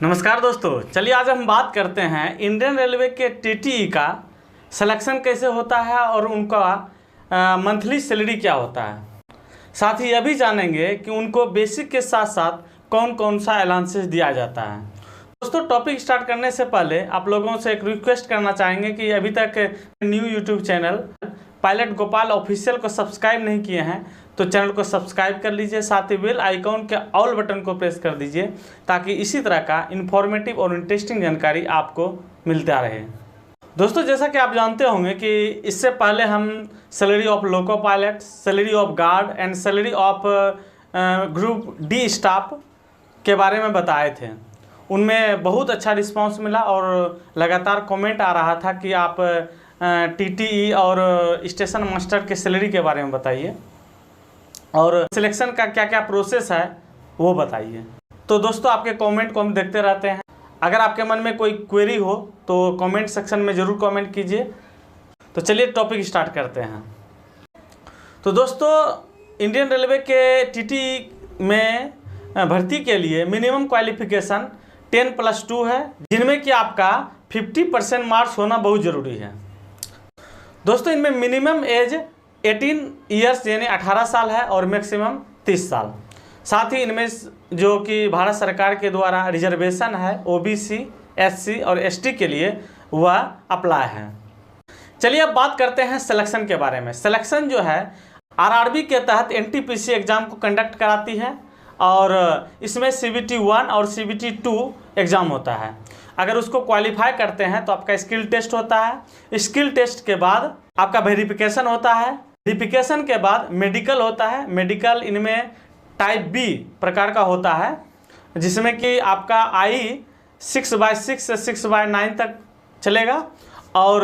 नमस्कार दोस्तों, चलिए आज हम बात करते हैं इंडियन रेलवे के टीटीई का सिलेक्शन कैसे होता है और उनका मंथली सैलरी क्या होता है। साथ ही यह भी जानेंगे कि उनको बेसिक के साथ साथ कौन कौन सा अलाउंसेस दिया जाता है। दोस्तों, टॉपिक स्टार्ट करने से पहले आप लोगों से एक रिक्वेस्ट करना चाहेंगे कि अभी तक new YouTube channel pilot Gopal official को सब्सक्राइब नहीं किए हैं तो चैनल को सब्सक्राइब कर लीजिए, साथ ही बेल आइकॉन के ऑल बटन को प्रेस कर दीजिए ताकि इसी तरह का इन्फॉर्मेटिव और इंटरेस्टिंग जानकारी आपको मिलता रहे। दोस्तों, जैसा कि आप जानते होंगे कि इससे पहले हम salary of loco pilot, salary of guard and salary of group D staff के बारे में बताए थे। उनमें बहुत अच्छा रिस्पांस मिला और लगातार कमेंट आ रहा था कि आप टीटीई और स्टेशन मास्टर के सैलरी के बारे में बताइए और सिलेक्शन का क्या क्या प्रोसेस है वो बताइए। तो दोस्तों, आपके कमेंट को हम देखते रहते हैं। अगर आपके मन में कोई क्वेरी हो तो कमेंट सेक्शन में ज़रूर कमेंट कीजिए। तो चलिए टॉपिक स्टार्ट करते हैं। तो दोस्तों, इंडियन रेलवे के टीटीई में भर्ती के लिए मिनिमम क्वालिफिकेशन 10+2 है, जिनमें कि आपका 50% मार्क्स होना बहुत ज़रूरी है। दोस्तों, इनमें मिनिमम एज 18 ईयर्स यानी 18 साल है और मैक्सिमम 30 साल। साथ ही इनमें जो कि भारत सरकार के द्वारा रिजर्वेशन है ओबीसी, एससी और एसटी के लिए वह अप्लाई है। चलिए अब बात करते हैं सिलेक्शन के बारे में। सिलेक्शन जो है आरआरबी के तहत एनटीपीसी एग्ज़ाम को कंडक्ट कराती है और इसमें CBT 1 और CBT 2 एग्ज़ाम होता है। अगर उसको क्वालिफाई करते हैं तो आपका स्किल टेस्ट होता है। स्किल टेस्ट के बाद आपका वेरिफिकेशन होता है। वेरिफिकेशन के बाद मेडिकल होता है। मेडिकल इनमें टाइप बी प्रकार का होता है, जिसमें कि आपका आई 6/6 से 6/9 तक चलेगा और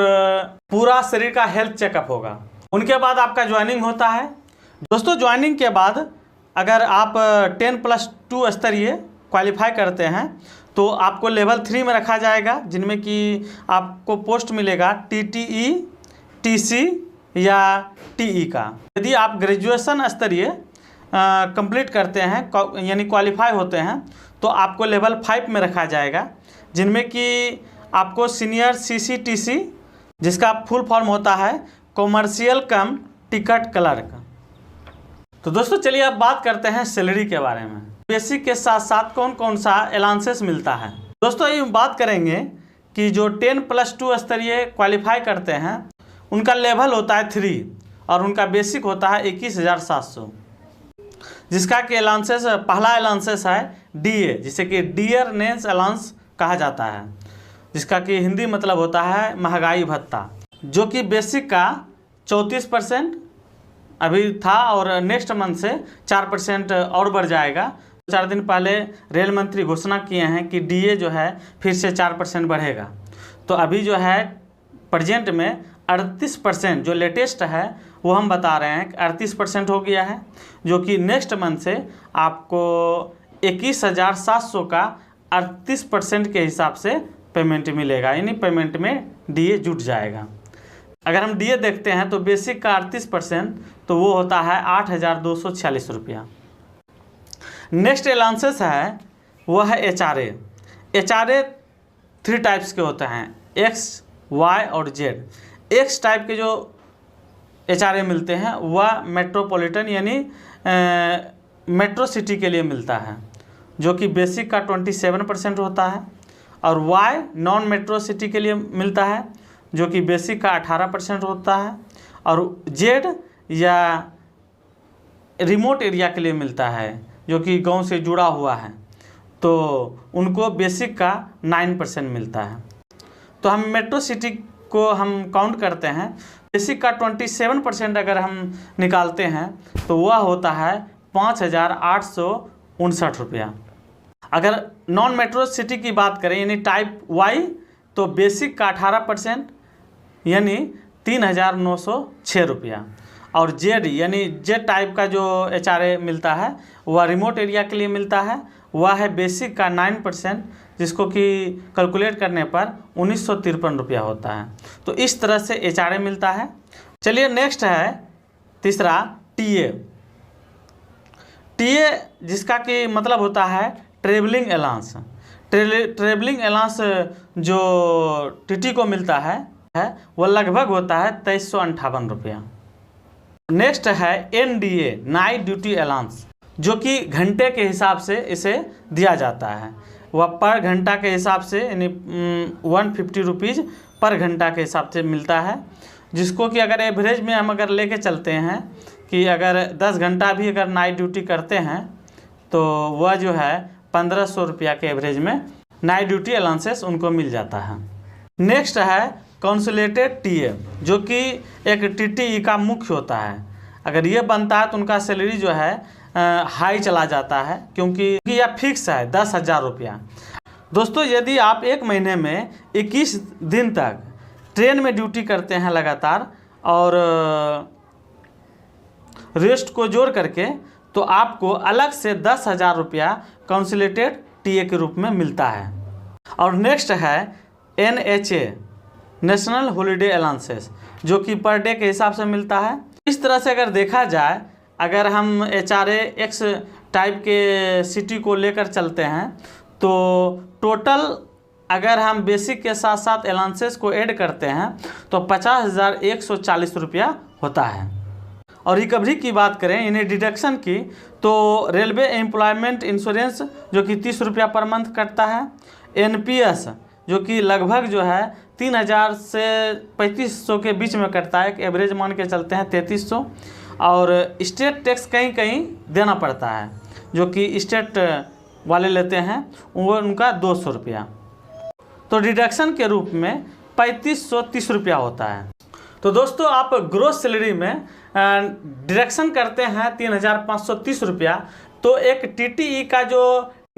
पूरा शरीर का हेल्थ चेकअप होगा। उनके बाद आपका ज्वाइनिंग होता है। दोस्तों, ज्वाइनिंग के बाद अगर आप 10+2 स्तरीय क्वालिफाई करते हैं तो आपको लेवल 3 में रखा जाएगा, जिनमें कि आपको पोस्ट मिलेगा TTE, TC या TE का। यदि आप ग्रेजुएशन स्तरीय कंप्लीट करते हैं यानी क्वालिफाई होते हैं तो आपको लेवल 5 में रखा जाएगा, जिनमें कि आपको सीनियर CCTC, जिसका फुल फॉर्म होता है कॉमर्शियल कम टिकट क्लर्क। तो दोस्तों, चलिए अब बात करते हैं सैलरी के बारे में। बेसिक के साथ साथ कौन कौन सा अलाउंसेस मिलता है। दोस्तों, ये बात करेंगे कि जो 10+2 स्तरीय क्वालिफाई करते हैं उनका लेवल होता है 3 और उनका बेसिक होता है 21,700, जिसका कि अलाउंसेस पहला अलाउंसेस है DA, जिसे कि डियर नेंस अलाउंस कहा जाता है, जिसका कि हिंदी मतलब होता है महंगाई भत्ता, जो कि बेसिक का 34% अभी था और नेक्स्ट मंथ से 4% और बढ़ जाएगा। 4 दिन पहले रेल मंत्री घोषणा किए हैं कि DA जो है फिर से 4% बढ़ेगा। तो अभी जो है प्रेजेंट में 38% जो लेटेस्ट है वो हम बता रहे हैं कि 38% हो गया है, जो कि नेक्स्ट मंथ से आपको 21,700 का 38% के हिसाब से पेमेंट मिलेगा, यानी पेमेंट में DA जुट जाएगा। अगर हम DA देखते हैं तो बेसिक का 38% तो वो होता है 8,246 रुपया। नेक्स्ट अलाउंसेस है वो है HRA। HRA 3 टाइप्स के होते हैं, X, Y और Z। X टाइप के जो HRA मिलते हैं वह मेट्रोपॉलिटन यानी मेट्रो सिटी के लिए मिलता है, जो कि बेसिक का 27% होता है, और Y नॉन मेट्रो सिटी के लिए मिलता है, जो कि बेसिक का 18% होता है, और Z या रिमोट एरिया के लिए मिलता है, जो कि गांव से जुड़ा हुआ है, तो उनको बेसिक का 9% मिलता है। तो हम मेट्रो सिटी को हम काउंट करते हैं, बेसिक का 27% अगर हम निकालते हैं तो वह होता है 5,859 रुपया। अगर नॉन मेट्रो सिटी की बात करें यानी टाइप वाई, तो बेसिक का 18% यानी 3,906 रुपया, और जेड यानी जेड टाइप का जो HRA मिलता है वह रिमोट एरिया के लिए मिलता है, वह है बेसिक का 9%, जिसको कि कैलकुलेट करने पर 1,953 रुपया होता है। तो इस तरह से HRA मिलता है। चलिए नेक्स्ट है तीसरा TA। TA जिसका कि मतलब होता है ट्रेवलिंग अलाउंस। ट्रेवलिंग अलाउंस जो टीटी को मिलता है वो लगभग होता है 2358 रुपया। नेक्स्ट है NDA नाइट ड्यूटी अलाउंस, जो कि घंटे के हिसाब से इसे दिया जाता है। वह पर घंटा के हिसाब से यानी 150 रुपीज़ पर घंटा के हिसाब से मिलता है, जिसको कि अगर एवरेज में हम अगर लेके चलते हैं कि अगर 10 घंटा भी अगर नाइट ड्यूटी करते हैं तो वह जो है 1500 रुपया के एवरेज में नाइट ड्यूटी अलाउंसेस उनको मिल जाता है। नेक्स्ट है काउंसलेटेड टीए, जो कि एक टीटीई का मुख्य होता है। अगर ये बनता है तो उनका सैलरी जो है हाई चला जाता है, क्योंकि यह फिक्स है 10,000 रुपया। दोस्तों, यदि आप एक महीने में 21 दिन तक ट्रेन में ड्यूटी करते हैं लगातार और रेस्ट को जोड़ करके, तो आपको अलग से 10,000 रुपया काउंसलेटेड टीए के रूप में मिलता है। और नेक्स्ट है NHA नेशनल हॉलीडे अलाउंसेस, जो कि पर डे के हिसाब से मिलता है। इस तरह से अगर देखा जाए, अगर हम HRA X टाइप के सिटी को लेकर चलते हैं तो टोटल अगर हम बेसिक के साथ साथ अलाउंसेस को ऐड करते हैं तो 50,140 रुपया होता है। और रिकवरी की बात करें, इन्हें डिडक्शन की, तो रेलवे एम्प्लॉयमेंट इंश्योरेंस जो कि 30 रुपया पर मंथ कटता है। NPS जो कि लगभग जो है 3,000 से 3,500 के बीच में कटता है, एवरेज मान के चलते हैं 3,300। और स्टेट टैक्स कहीं कहीं देना पड़ता है, जो कि स्टेट वाले लेते हैं, वो उनका 200 रुपया। तो डिडक्शन के रूप में 3,530 रुपया होता है। तो दोस्तों, आप ग्रोस सैलरी में डिडक्शन करते हैं 3,530 रुपया, तो एक TTE का जो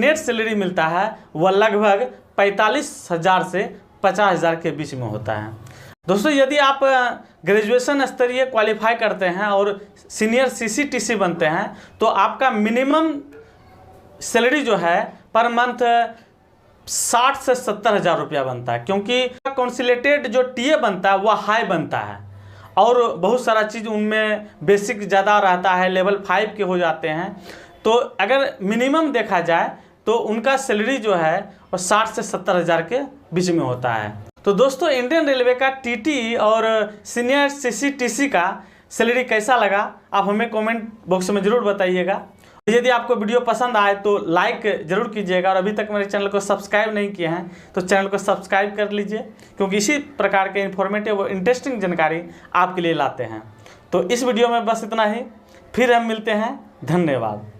नेट सैलरी मिलता है वह लगभग 45,000 से 50,000 के बीच में होता है। दोस्तों, यदि आप ग्रेजुएशन स्तरीय क्वालिफाई करते हैं और सीनियर CCTC बनते हैं तो आपका मिनिमम सैलरी जो है पर मंथ 60 से 70,000 रुपया बनता है, क्योंकि काउंसलेटेड जो टीए बनता है वह हाई बनता है और बहुत सारा चीज़ उनमें बेसिक ज़्यादा रहता है, लेवल 5 के हो जाते हैं। तो अगर मिनिमम देखा जाए तो उनका सैलरी जो है वो 60 से 70,000 के बीच में होता है। तो दोस्तों, इंडियन रेलवे का TTE और सीनियर CCTC का सैलरी कैसा लगा आप हमें कमेंट बॉक्स में ज़रूर बताइएगा। यदि आपको वीडियो पसंद आए तो लाइक ज़रूर कीजिएगा, और अभी तक मेरे चैनल को सब्सक्राइब नहीं किए हैं तो चैनल को सब्सक्राइब कर लीजिए, क्योंकि इसी प्रकार के इन्फॉर्मेटिव और इंटरेस्टिंग जानकारी आपके लिए लाते हैं। तो इस वीडियो में बस इतना ही, फिर हम मिलते हैं। धन्यवाद।